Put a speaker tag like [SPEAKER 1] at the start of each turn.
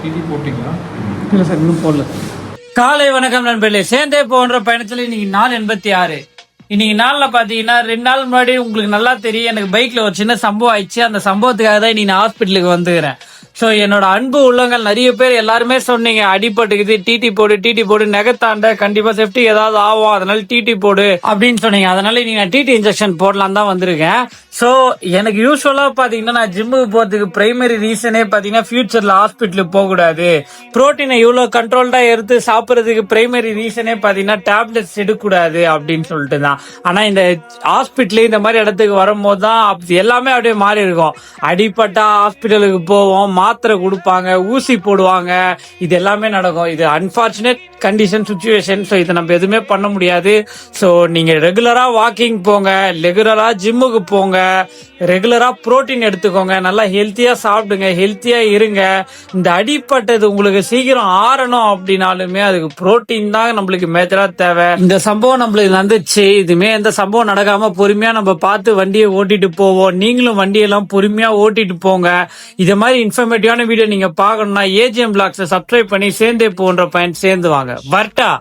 [SPEAKER 1] DD போட்டிங்களா?
[SPEAKER 2] இல்லை sir, இன்னும் போடல. காலை வணக்கம் நண்பர்களே. சேர்ந்தே போன்ற பயணத்தில் இன்னைக்கு நாள் 86. இன்னைக்கு நாள்ல பாத்தீங்கன்னா 2 நாள் முன்னாடி உங்களுக்கு நல்லா தெரியும், எனக்கு பைக்ல ஒரு சின்ன சம்பவம் ஆயிடுச்சு. அந்த சம்பவத்துக்காக தான் இன்னைக்கு நான் ஹாஸ்பிட்டலுக்கு வந்துக்கிறேன். ஸோ என்னோட அன்பு உள்ளங்கள் நிறைய பேர் எல்லாருமே சொன்னீங்க, அடிபட்டுக்குது, டிடி போடு, நெகத்தாண்ட கண்டிப்பா சேஃப்டி ஏதாவது ஆகும், அதனால டிடி போடு அப்படின்னு சொன்னீங்க. அதனால இன்னைக்கு நான் டிடி இன்ஜெக்ஷன் போடலாம் தான் வந்திருக்கேன். ஸோ எனக்கு யூஸ்வலா பாத்தீங்கன்னா நான் ஜிம்முக்கு போறதுக்கு பிரைமரி ரீசனே பாத்தீங்கன்னா ஃபியூச்சர்ல ஹாஸ்பிட்டலுக்கு போக கூடாது, புரோட்டீனை இவ்வளவு கண்ட்ரோல்டா எடுத்து சாப்பிடறதுக்கு பிரைமரி ரீசனே பாத்தீங்கன்னா டேப்லெட்ஸ் எடுக்கக்கூடாது அப்படின்னு சொல்லிட்டு தான். ஆனா இந்த ஹாஸ்பிட்டல் இந்த மாதிரி இடத்துக்கு வரும்போது தான் எல்லாமே அப்படியே மாறி இருக்கும். அடிப்பட்டா ஹாஸ்பிட்டலுக்கு போவோம், மாத்திரை கொடுப்பாங்க, ஊசி போடுவாங்க, இது எல்லாமே நடக்கும். இது அன்பார்ச்சுனேட் கண்டிஷன் சுச்சுவேஷன். ஸோ இதை நம்ம எதுவுமே பண்ண முடியாது. ஸோ நீங்க ரெகுலரா வாக்கிங் போங்க, ரெகுலரா ஜிம்முக்கு போங்க, ரெகுலரா புரோட்டீன் எடுத்துக்கோங்க, நல்லா ஹெல்த்தியா சாப்பிடுங்க, ஹெல்த்தியா இருங்க. இந்த அடிப்பட்டது உங்களுக்கு சீக்கிரம் ஆறணும் அப்படின்னாலுமே அதுக்கு புரோட்டீன் தான் நம்மளுக்கு மேஜரா தேவை. இந்த சம்பவம் நம்மளுக்கு வந்துச்சு, இதுமே எந்த சம்பவம் நடக்காம பொறுமையா நம்ம பார்த்து வண்டியை ஓட்டிட்டு போவோம். நீங்களும் வண்டியெல்லாம் பொறுமையா ஓட்டிட்டு போங்க. இதை மாதிரி இன்ஃபர்மேட்டிவான வீடியோ நீங்க பார்க்கணும்னா ஏஜிஎம் பிளாக்ஸை சப்ஸ்கிரைப் பண்ணி சேர்ந்தே போன்ற பயன் சேர்ந்து வாங்க. வரட்டா.